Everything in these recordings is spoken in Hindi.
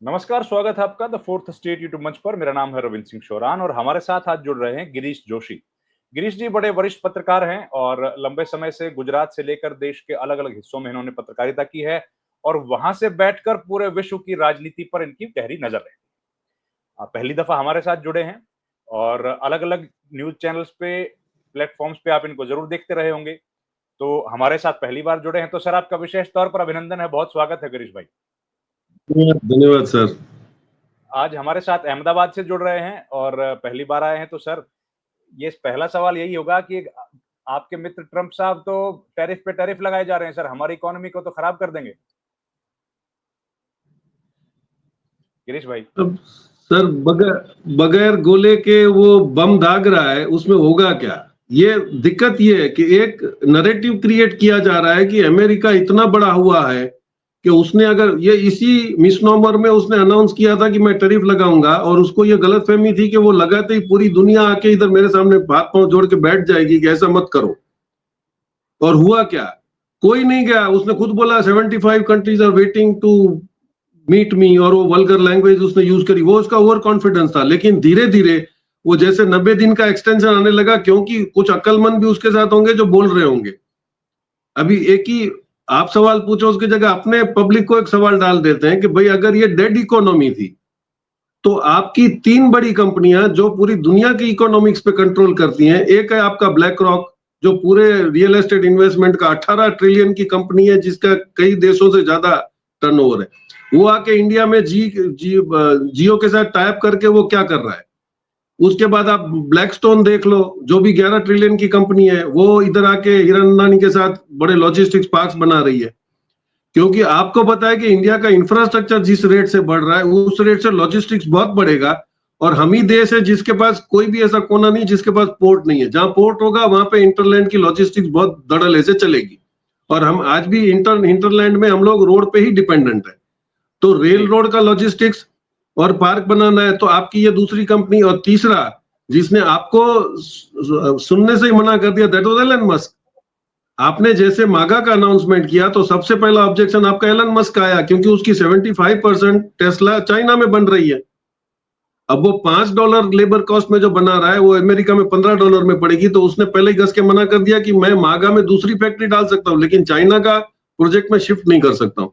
नमस्कार, स्वागत है आपका द फोर्थ स्टेट यूट्यूब मंच पर। मेरा नाम है रविंद्र सिंह शोरान और हमारे साथ आज जुड़ रहे हैं गिरीश जोशी। गिरीश जी बड़े वरिष्ठ पत्रकार हैं और लंबे समय से गुजरात से लेकर देश के अलग-अलग हिस्सों में इन्होंने पत्रकारिता की है और वहां से बैठकर पूरे विश्व की राजनीति पर इनकी गहरी नजर है। आप पहली दफा हमारे साथ जुड़े हैं और अलग-अलग न्यूज़ चैनल्स पे, प्लेटफ़ॉर्म्स पे आप इनको ज़रूर देखते रहे होंगे। तो हमारे साथ पहली बार जुड़े हैं, तो सर आपका विशेष तौर पर अभिनंदन है, बहुत स्वागत है गिरीश भाई। धन्यवाद सर। आज हमारे साथ अहमदाबाद से जुड़ रहे हैं और पहली बार आए हैं, तो सर ये पहला सवाल यही होगा कि आपके मित्र ट्रंप साहब तो टैरिफ पे टैरिफ लगाए जा रहे हैं सर, हमारी इकोनॉमी को तो खराब कर देंगे। गिरीश भाई। अब सर बगैर गोले के वो बम दाग रहा है, उसमें होगा क्या? ये दिक्कत ये है कि एक नैरेटिव क्रिएट किया जा रहा है कि अमेरिका इतना बड़ा हुआ है कि उसने अगर ये इसी मिसनोमर में उसने अनाउंस किया था कि मैं टैरिफ लगाऊंगा, और उसको ये गलतफहमी थी कि वो लगाते ही पूरी दुनिया आके इधर मेरे सामने हाथ पांव जोड़ के बैठ जाएगी कि ऐसा मत करो। और हुआ क्या? कोई नहीं गया। उसने खुद बोला 75 countries are waiting to meet me, और वो वल्गर लैंग्वेज उसने यूज करी। वो उसका ओवर कॉन्फिडेंस था। लेकिन धीरे धीरे वो जैसे 90 दिन का एक्सटेंशन आने लगा, क्योंकि कुछ अक्लमंद भी उसके साथ होंगे जो बोल रहे होंगे। अभी एक ही आप सवाल पूछो, उसकी जगह अपने पब्लिक को एक सवाल डाल देते हैं कि भाई अगर ये डेड इकोनॉमी थी तो आपकी तीन बड़ी कंपनियां जो पूरी दुनिया की इकोनॉमिक्स पे कंट्रोल करती हैं, एक है आपका ब्लैक रॉक जो पूरे रियल एस्टेट इन्वेस्टमेंट का 18 ट्रिलियन की कंपनी है, जिसका कई देशों से ज्यादा टर्नओवर है। वो आके इंडिया में जियो के साथ टाइप करके वो क्या कर रहा है। उसके बाद आप ब्लैकस्टोन देख लो, जो भी 11 ट्रिलियन की कंपनी है, वो इधर आके हिरन अंबानी के साथ बड़े लॉजिस्टिक्स पार्क्स बना रही है। क्योंकि आपको पता है कि इंडिया का इंफ्रास्ट्रक्चर जिस रेट से बढ़ रहा है, उस रेट से लॉजिस्टिक्स बहुत बढ़ेगा। और हम ही देश है जिसके पास कोई भी ऐसा कोना नहीं जिसके पास पोर्ट नहीं है। जहां पोर्ट होगा वहां पे इंटरलैंड की लॉजिस्टिक्स बहुत धड़ल्ले से चलेगी। और हम आज भी इंटरलैंड में हम लोग रोड पे ही डिपेंडेंट है। तो रेल रोड का लॉजिस्टिक्स और पार्क बनाना है तो आपकी ये दूसरी कंपनी। और तीसरा जिसने आपको सुनने से ही मना कर दिया, दैट वाज एलन मस्क। आपने जैसे मागा का अनाउंसमेंट किया तो सबसे पहला ऑब्जेक्शन आपका एलन मस्क का आया, क्योंकि उसकी 75% टेस्ला चाइना में बन रही है। अब वो $5 लेबर कॉस्ट में जो बना रहा है वो अमेरिका में $15 में पड़ेगी। तो उसने पहले ही घस के मना कर दिया कि मैं मागा में दूसरी फैक्ट्री डाल सकता हूं, लेकिन चाइना का प्रोजेक्ट में शिफ्ट नहीं कर सकता हूं।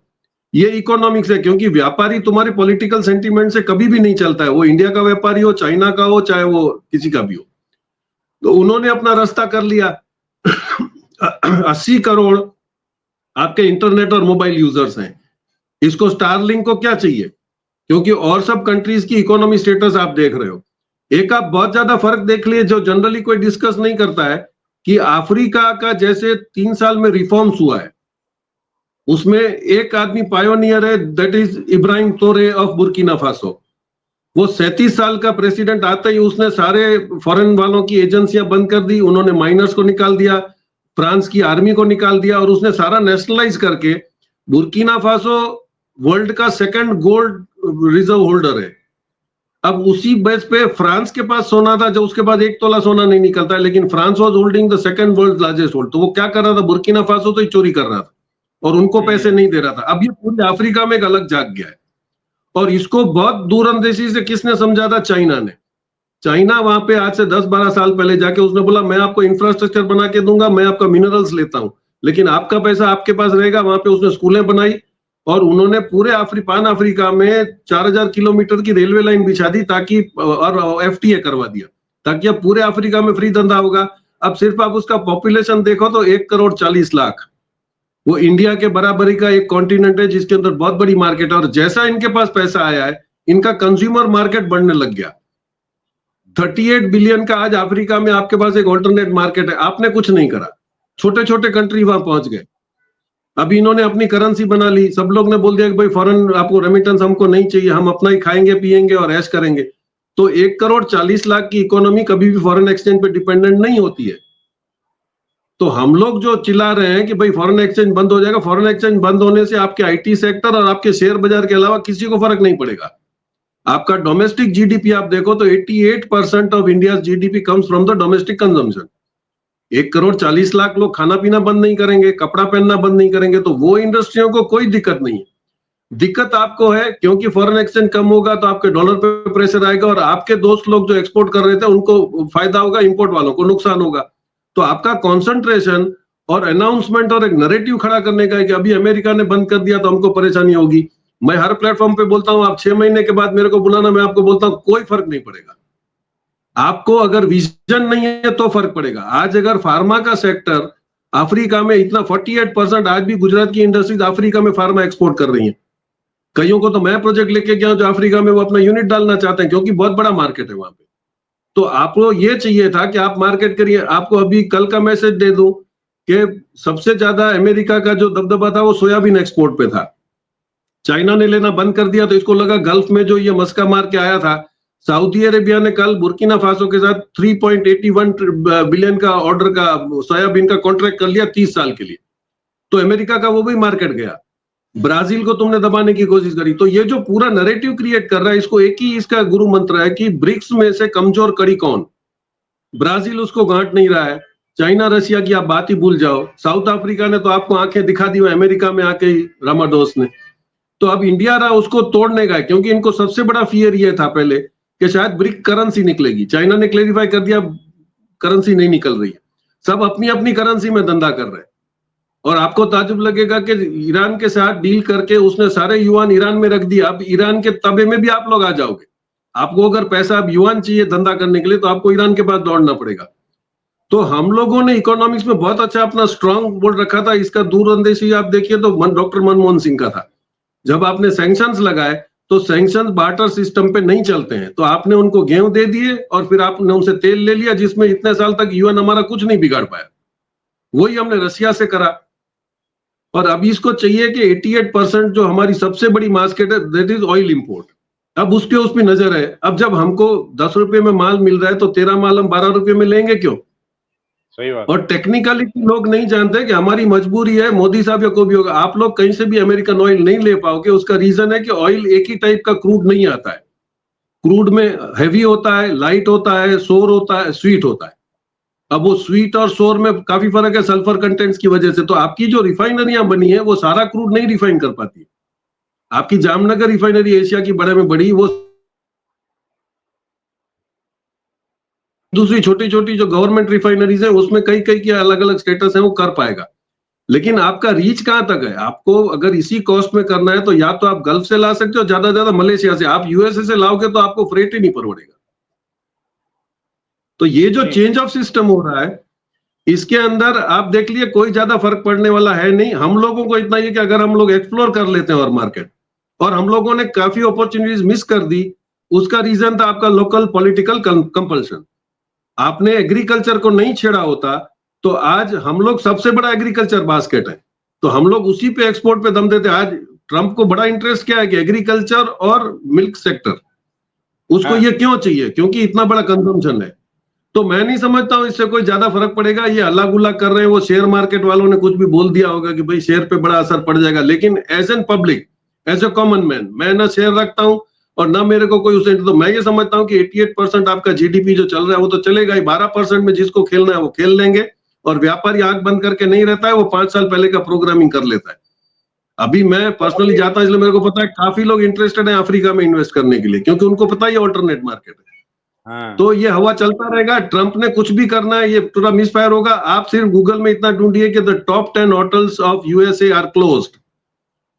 ये इकोनॉमिक्स है, क्योंकि व्यापारी तुम्हारे पॉलिटिकल सेंटीमेंट से कभी भी नहीं चलता है। वो इंडिया का व्यापारी हो, चाइना का हो, चाहे वो किसी का भी हो। तो उन्होंने अपना रास्ता कर लिया। 80 करोड़ आपके इंटरनेट और मोबाइल यूजर्स हैं। इसको स्टारलिंक को क्या चाहिए? क्योंकि और सब कंट्रीज की इकोनॉमी स्टेटस आप देख रहे हो। एक आप बहुत ज्यादा फर्क देख लिए जो जनरली कोई डिस्कस नहीं करता है, कि अफ्रीका का जैसे 3 साल में रिफॉर्म्स हुआ है, उसमें एक आदमी पायोनियर है, दैट इज इब्राहिम तोरे ऑफ बुर्किना फासो। वो 37 साल का प्रेसिडेंट आते ही उसने सारे फॉरेन वालों की एजेंसियां बंद कर दी, उन्होंने माइनर्स को निकाल दिया, फ्रांस की आर्मी को निकाल दिया, और उसने सारा नेशनलाइज करके बुर्किना फासो वर्ल्ड का सेकंड गोल्ड रिजर्व होल्डर है। अब उसी बेस पे फ्रांस के पास सोना था, जो उसके बाद 1 तोला सोना नहीं निकलता है, लेकिन France was holding the second world largest hold. तो वो क्या कर रहा था? बुर्किना फासो तो ही चोरी कर रहा था और उनको पैसे नहीं दे रहा था। अब ये पूरे अफ्रीका में एक अलग जाग गया है। और इसको बहुत दूरअंदेशी से किसने समझा था? चाइना ने। चाइना वहां पे आज से 10-12 साल पहले जाके उसने बोला मैं आपको इंफ्रास्ट्रक्चर बना के दूंगा, मैं आपका मिनरल्स लेता हूं, लेकिन आपका पैसा आपके पास रहेगा। वहां पे उसने स्कूलें बनाई और उन्होंने पूरे पान अफ्रीका में 4000 किलोमीटर की रेलवे लाइन बिछा दी, ताकि और एफटीए करवा दिया, ताकि अब पूरे अफ्रीका में फ्री धंधा होगा। अब सिर्फ आप उसका पॉपुलेशन देखो तो 1,40,00,000। वो इंडिया के बराबरी का एक कॉन्टिनेंट है जिसके अंदर बहुत बड़ी मार्केट है। और जैसा इनके पास पैसा आया है, इनका कंज्यूमर मार्केट बढ़ने लग गया। 38 बिलियन का आज अफ्रीका में आपके पास एक ऑल्टरनेट मार्केट है। आपने कुछ नहीं करा, छोटे छोटे कंट्री वहां पहुंच गए। अभी इन्होंने अपनी करेंसी बना ली। सब लोग ने बोल दिया कि भाई फॉरेन आपको रेमिटेंस हमको नहीं चाहिए, हम अपना ही खाएंगे पिएंगे और ऐश करेंगे। तो 1,40,00,000 की इकोनॉमी कभी भी फॉरेन एक्सचेंज पे डिपेंडेंट नहीं होती है। तो हम लोग जो चिल्ला रहे हैं कि भाई फॉरेन एक्सचेंज बंद हो जाएगा, फॉरेन एक्सचेंज बंद होने से आपके आईटी सेक्टर और आपके शेयर बाजार के अलावा किसी को फर्क नहीं पड़ेगा। आपका डोमेस्टिक जीडीपी आप देखो तो 88% of India GDP comes from the domestic consumption. 1,40,00,000 लोग खाना पीना बंद नहीं करेंगे, कपड़ा पहनना बंद नहीं करेंगे, तो वो इंडस्ट्रियों को कोई दिक्कत नहीं है। दिक्कत आपको है क्योंकि फॉरेन एक्सचेंज कम होगा तो आपके डॉलर पे प्रेशर आएगा और आपके दोस्त लोग जो एक्सपोर्ट कर रहे थे उनको फायदा होगा, इंपोर्ट वालों को नुकसान होगा। तो आपका कॉन्सेंट्रेशन और अनाउंसमेंट और एक नैरेटिव खड़ा करने का है कि अभी अमेरिका ने बंद कर दिया तो हमको परेशानी होगी। मैं हर प्लेटफॉर्म पे बोलता हूं, आप 6 महीने के बाद मेरे को बुलाना, मैं आपको बोलता हूं कोई फर्क नहीं पड़ेगा। आपको अगर विजन नहीं है तो फर्क पड़ेगा। आज अगर फार्मा का सेक्टर अफ्रीका में इतना 48% आज भी गुजरात की इंडस्ट्रीज अफ्रीका में फार्मा एक्सपोर्ट कर रही है। कईयों को तो मैं प्रोजेक्ट लेके गया जो अफ्रीका में वो अपना यूनिट डालना चाहते हैं क्योंकि बहुत बड़ा मार्केट है वहां पे। तो आपको ये चाहिए था कि आप मार्केट करिए। आपको अभी कल का मैसेज दे दूं कि सबसे ज्यादा अमेरिका का जो दबदबा था वो सोयाबीन एक्सपोर्ट पे था। चाइना ने लेना बंद कर दिया तो इसको लगा गल्फ में जो ये मस्का मार के आया था। सऊदी अरेबिया ने कल बुर्किना फासो के साथ 3.81 बिलियन का ऑर्डर का सोयाबीन का कॉन्ट्रैक्ट कर लिया 30 साल के लिए। तो अमेरिका का वो भी मार्केट गया। ब्राजील को तुमने दबाने की कोशिश करी। तो ये जो पूरा नैरेटिव क्रिएट कर रहा है, इसको एक ही इसका गुरु मंत्र है कि ब्रिक्स में से कमजोर कड़ी कौन। ब्राजील उसको गांठ नहीं रहा है। चाइना रशिया की आप बात ही भूल जाओ। साउथ अफ्रीका ने तो आपको आंखें दिखा दी अमेरिका में आके ही, रामाडोस ने। तो अब इंडिया रहा उसको तोड़ने का, क्योंकि इनको सबसे बड़ा फियर ये था पहले कि शायद ब्रिक करेंसी निकलेगी। चाइना ने क्लेरिफाई कर दिया करेंसी नहीं निकल रही है, सब अपनी अपनी करेंसी में धंधा कर रहे हैं। और आपको ताजुब लगेगा कि ईरान के साथ डील करके उसने सारे युआन ईरान में रख दिया। अब ईरान के तबे में भी आप लोग आ जाओगे। आपको अगर पैसा अब युआन चाहिए धंधा करने के लिए तो आपको ईरान के पास दौड़ना पड़ेगा। तो हम लोगों ने इकोनॉमिक्स में बहुत अच्छा अपना स्ट्रांग बोर्ड रखा था। इसका दूरअंदेशी आप देखिए तो डॉक्टर मनमोहन सिंह का था। जब आपने सैंक्शंस लगाए तो सैंक्शंस बार्टर सिस्टम पे नहीं चलते हैं, तो आपने उनको गेहूं दे दिए और फिर आपने उनसे तेल ले लिया, जिसमें इतने साल तक यूएन हमारा कुछ नहीं बिगाड़ पाया। वही हमने रशिया से करा। और अभी इसको चाहिए कि 88% जो हमारी सबसे बड़ी मार्केट है दैट इज ऑयल इंपोर्ट। अब उसके उस पर नजर है। अब जब हमको 10 रुपए में माल मिल रहा है तो तेरा माल हम 12 रुपए में लेंगे क्यों? सही बात। और टेक्निकलिटी लोग नहीं जानते कि हमारी मजबूरी है। मोदी साहब या कोई भी होगा, आप लोग कहीं से भी अमेरिकन ऑयल नहीं ले पाओगे। उसका रीजन है कि ऑयल एक ही टाइप का क्रूड नहीं आता है। क्रूड में हैवी होता है, लाइट होता है, सोर होता है, स्वीट होता है। अब वो स्वीट और सोर में काफी फर्क है सल्फर कंटेंट्स की वजह से। तो आपकी जो रिफाइनरियां बनी है वो सारा क्रूड नहीं रिफाइन कर पाती है। आपकी जामनगर रिफाइनरी एशिया की बड़े में बड़ी, वो दूसरी छोटी छोटी जो गवर्नमेंट रिफाइनरीज है उसमें कई कई के अलग अलग स्टेटस है, वो कर पाएगा। लेकिन आपका रीच कहां तक है? आपको अगर इसी कॉस्ट में करना है तो या तो आप गल्फ से ला सकते हो, ज्यादा मलेशिया से। आप यूएसए से लाओगे तो आपको फ्रेट ही नहीं परवड़ेगा। तो ये जो चेंज ऑफ सिस्टम हो रहा है इसके अंदर आप देख लिए कोई ज्यादा फर्क पड़ने वाला है नहीं। हम लोगों को इतना ही कि अगर हम लोग एक्सप्लोर कर लेते हैं और मार्केट, और हम लोगों ने काफी अपॉर्चुनिटीज मिस कर दी। उसका रीजन था आपका लोकल पॉलिटिकल कंपल्शन। आपने एग्रीकल्चर को नहीं छेड़ा होता तो आज हम लोग सबसे बड़ा एग्रीकल्चर बास्केट है, तो हम लोग उसी पे एक्सपोर्ट पे दम देते। आज ट्रंप को बड़ा इंटरेस्ट क्या है कि एग्रीकल्चर और मिल्क सेक्टर, उसको ये क्यों चाहिए? क्योंकि इतना बड़ा कंजम्पशन है। तो मैं नहीं समझता हूं इससे कोई ज्यादा फर्क पड़ेगा। ये अल्लाह गुल्ला कर रहे हैं, वो शेयर मार्केट वालों ने कुछ भी बोल दिया होगा कि भाई शेयर पे बड़ा असर पड़ जाएगा, लेकिन as an public, as a common man, मैं ना शेयर रखता हूं और ना मेरे को कोई उसे। तो मैं ये समझता हूं कि 88% आपका जीडीपी जो चल रहा है वो तो चलेगा ही। 12% में जिसको खेलना है वो खेल लेंगे। और व्यापारी आंख बंद करके नहीं रहता है, वो 5 साल पहले का प्रोग्रामिंग कर लेता है। अभी मैं पर्सनली जाता हूं इसलिए मेरे को पता है काफी लोग इंटरेस्टेड है अफ्रीका में इन्वेस्ट करने के लिए, क्योंकि उनको पता ही ऑल्टरनेट मार्केट है। तो ये हवा चलता रहेगा। ट्रंप ने कुछ भी करना है, ये पूरा मिसफायर होगा। आप सिर्फ गूगल में इतना ढूंढिए कि the top 10 hotels of USA are closed.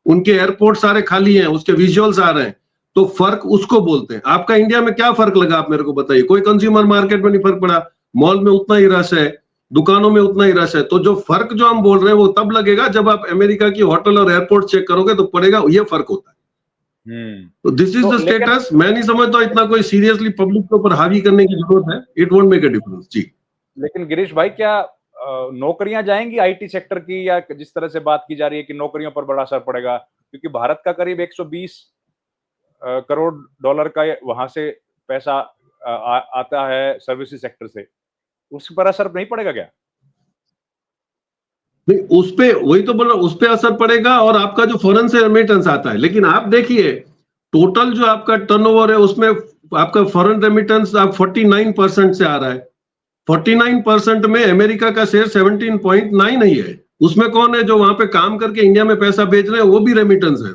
उनके एयरपोर्ट सारे खाली हैं, उसके विजुअल्स आ रहे हैं। तो फर्क उसको बोलते हैं। आपका इंडिया में क्या फर्क लगा आप मेरे को बताइए? कोई कंज्यूमर मार्केट में नहीं फर्क पड़ा। मॉल में उतना ही रश है, दुकानों में उतना ही रश है। तो जो फर्क जो हम बोल रहे हैं वो तब लगेगा जब आप अमेरिका की होटल और एयरपोर्ट चेक करोगे तो पड़ेगा ये फर्क होता है। तो दिस इज द स्टेटस। मैं नहीं समझता इतना कोई सीरियसली पब्लिक के ऊपर हावी करने की जरूरत है। It won't make a difference. जी लेकिन गिरीश भाई, क्या नौकरियां जाएंगी आईटी सेक्टर की, या जिस तरह से बात की जा रही है कि नौकरियों पर बड़ा असर पड़ेगा? क्योंकि भारत का करीब 120 करोड़ डॉलर का वहां से पैसा आता है सर्विसेज सेक्टर से, उस पर असर नहीं पड़ेगा क्या? नहीं, उस पे वही तो बोल रहा हूं, उस पे असर पड़ेगा। और आपका जो फॉरेन से रेमिटेंस आता है, लेकिन आप देखिए टोटल जो आपका टर्नओवर है उसमें आपका फॉरेन रेमिटेंस आप 49% से आ रहा है। 49% में अमेरिका का शेयर 17.9 ही है। उसमें कौन है जो वहां पे काम करके इंडिया में पैसा भेज रहे हैं? वो भी रेमिटेंस है।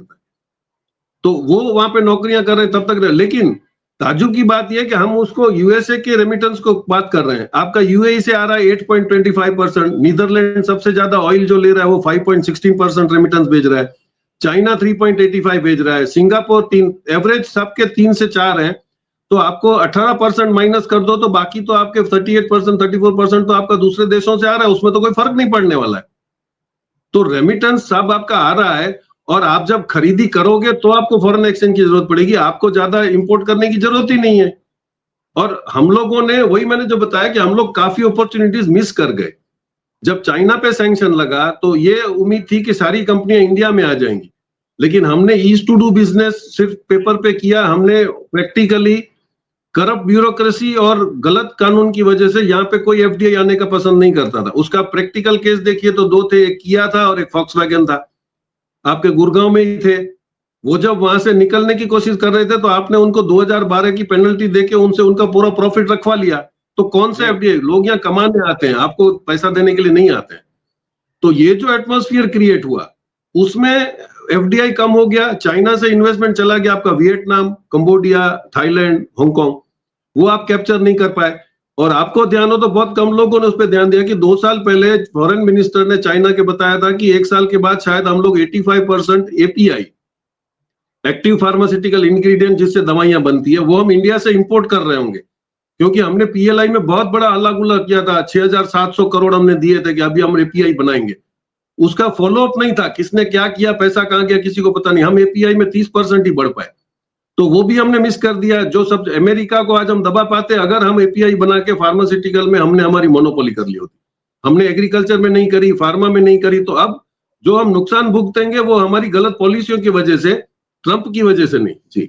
तो वो वहां पे नौकरियां कर रहे हैं तब तक रहे। लेकिन ताज्जुब की बात यह कि हम उसको यूएसए के रेमिटेंस को बात कर रहे हैं। आपका यूएई से आ रहा है 8.25%, नीदरलैंड सबसे ज्यादा ऑयल जो ले रहा है वो 5.16% रेमिटेंस भेज रहा है, चाइना 3.85 भेज रहा है, सिंगापुर 3, एवरेज सबके 3 से 4 है। तो आपको 18% माइनस कर दो तो बाकी तो आपके 38%, 34% तो आपका दूसरे देशों से आ रहा है, उसमें तो कोई फर्क नहीं पड़ने वाला है। तो रेमिटेंस सब आपका आ रहा है, और आप जब खरीदी करोगे तो आपको फॉरेन एक्सचेंज की जरूरत पड़ेगी, आपको ज्यादा इंपोर्ट करने की जरूरत ही नहीं है। और हम लोगों ने, वही मैंने जो बताया कि हम लोग काफी अपॉर्चुनिटीज मिस कर गए। जब चाइना पे सैंक्शन लगा तो ये उम्मीद थी कि सारी कंपनियां इंडिया में आ जाएंगी, लेकिन हमने ईज टू डू बिजनेस सिर्फ पेपर पे किया। हमने प्रैक्टिकली करप्ट ब्यूरोक्रेसी और गलत कानून की वजह से यहाँ पे कोई एफडीआई आने का पसंद नहीं करता था। उसका प्रैक्टिकल केस देखिए तो 2 थे, एक किया था और एक फॉक्सवैगन था, आपके गुड़गांव में ही थे। वो जब वहां से निकलने की कोशिश कर रहे थे तो आपने उनको 2012 की पेनल्टी देके उनसे उनका पूरा प्रॉफिट रखवा लिया। तो कौन से एफडीआई लोग यहाँ कमाने आते हैं, आपको पैसा देने के लिए नहीं आते हैं। तो ये जो एटमॉस्फेयर क्रिएट हुआ उसमें एफडीआई कम हो गया, चाइना से इन्वेस्टमेंट चला गया आपका वियतनाम, कंबोडिया, थाईलैंड, हांगकांग, वो आप कैप्चर नहीं कर पाए। और आपको ध्यान हो तो बहुत कम लोगों ने उस पर ध्यान दिया कि 2 साल पहले फॉरेन मिनिस्टर ने चाइना के बताया था कि 1 साल के बाद शायद हम लोग 85% एपीआई, एक्टिव फार्मास्यूटिकल इंग्रेडिएंट जिससे दवाइयां बनती है, वो हम इंडिया से इंपोर्ट कर रहे होंगे। क्योंकि हमने पीएलआई में बहुत बड़ा हल्ला गुल्ला किया था, 6,700 करोड़ हमने दिए थे कि अभी हम एपीआई बनाएंगे। उसका फॉलोअप नहीं था, किसने क्या किया, पैसा कहां गया, किसी को पता नहीं। हम एपीआई में 30% ही बढ़ पाए, तो वो भी हमने मिस कर दिया। जो सब अमेरिका को आज हम दबा पाते, अगर हम एपीआई बना के फार्मास्यूटिकल में हमने हमारी मोनोपोली कर ली होती। हमने एग्रीकल्चर में नहीं करी, फार्मा में नहीं करी, तो अब जो हम नुकसान भुगतेंगे वो हमारी गलत पॉलिसियों की वजह से, ट्रंप की वजह से नहीं। जी।